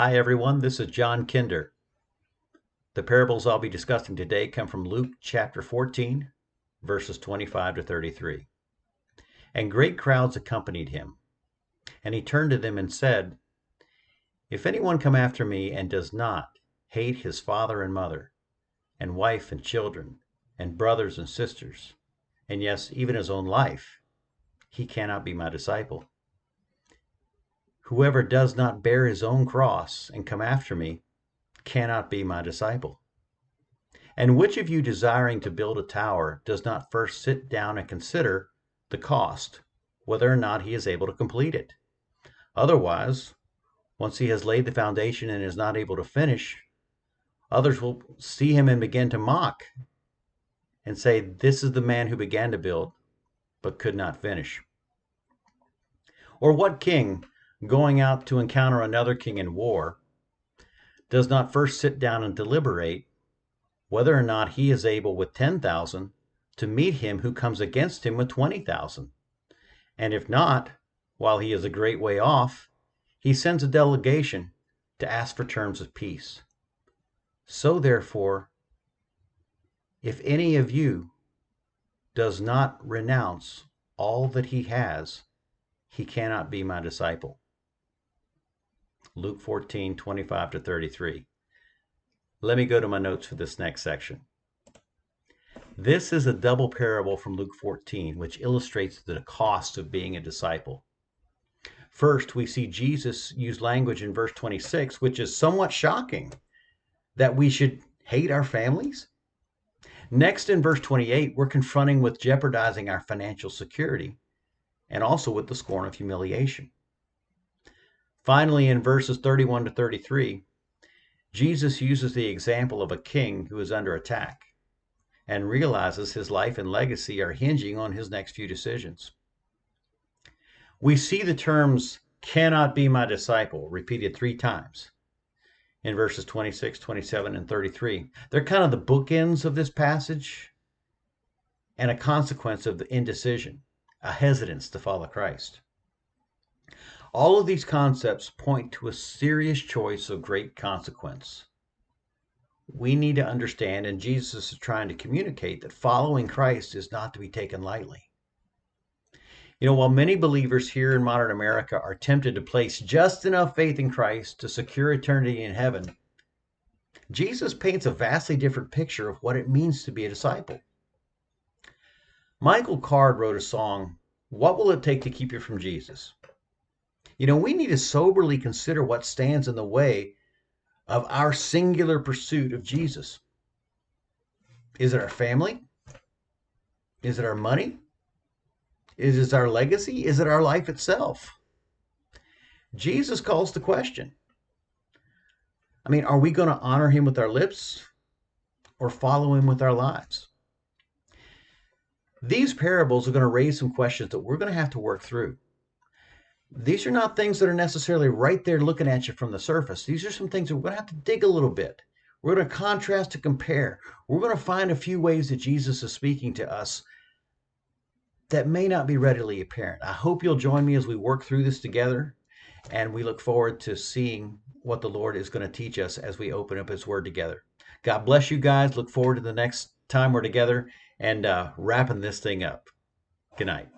Hi everyone, this is John Kinder. The parables I'll be discussing today come from Luke chapter 14, verses 25 to 33. And great crowds accompanied him. And he turned to them and said, If anyone come after me and does not hate his father and mother, and wife and children, and brothers and sisters, and yes, even his own life, he cannot be my disciple. Whoever does not bear his own cross and come after me cannot be my disciple. And which of you desiring to build a tower does not first sit down and consider the cost, whether or not he is able to complete it? Otherwise, once he has laid the foundation and is not able to finish, others will see him and begin to mock and say, This is the man who began to build, but could not finish. Or what king, going out to encounter another king in war, does not first sit down and deliberate whether or not he is able with 10,000 to meet him who comes against him with 20,000? And if not, while he is a great way off, he sends a delegation to ask for terms of peace. So therefore, if any of you does not renounce all that he has, he cannot be my disciple. Luke 14, 25 to 33. Let me go to my notes for this next section. This is a double parable from Luke 14, which illustrates the cost of being a disciple. First, we see Jesus use language in verse 26, which is somewhat shocking, that we should hate our families. Next, in verse 28, we're confronting with jeopardizing our financial security and also with the scorn of humiliation. Finally, in verses 31 to 33, Jesus uses the example of a king who is under attack and realizes his life and legacy are hinging on his next few decisions. We see the terms cannot be my disciple repeated 3 times in verses 26, 27, and 33. They're kind of the bookends of this passage and a consequence of the indecision, a hesitance to follow Christ. All of these concepts point to a serious choice of great consequence. We need to understand, and Jesus is trying to communicate, that following Christ is not to be taken lightly. While many believers here in modern America are tempted to place just enough faith in Christ to secure eternity in heaven, Jesus paints a vastly different picture of what it means to be a disciple. Michael Card wrote a song, What Will It Take to Keep You from Jesus? We need to soberly consider what stands in the way of our singular pursuit of Jesus. Is it our family? Is it our money? Is it our legacy? Is it our life itself? Jesus calls the question. Are we going to honor him with our lips or follow him with our lives? These parables are going to raise some questions that we're going to have to work through. These are not things that are necessarily right there looking at you from the surface. These are some things that we're going to have to dig a little bit. We're going to contrast and compare. We're going to find a few ways that Jesus is speaking to us that may not be readily apparent. I hope you'll join me as we work through this together, and we look forward to seeing what the Lord is going to teach us as we open up his word together. God bless you guys. Look forward to the next time we're together and wrapping this thing up. Good night.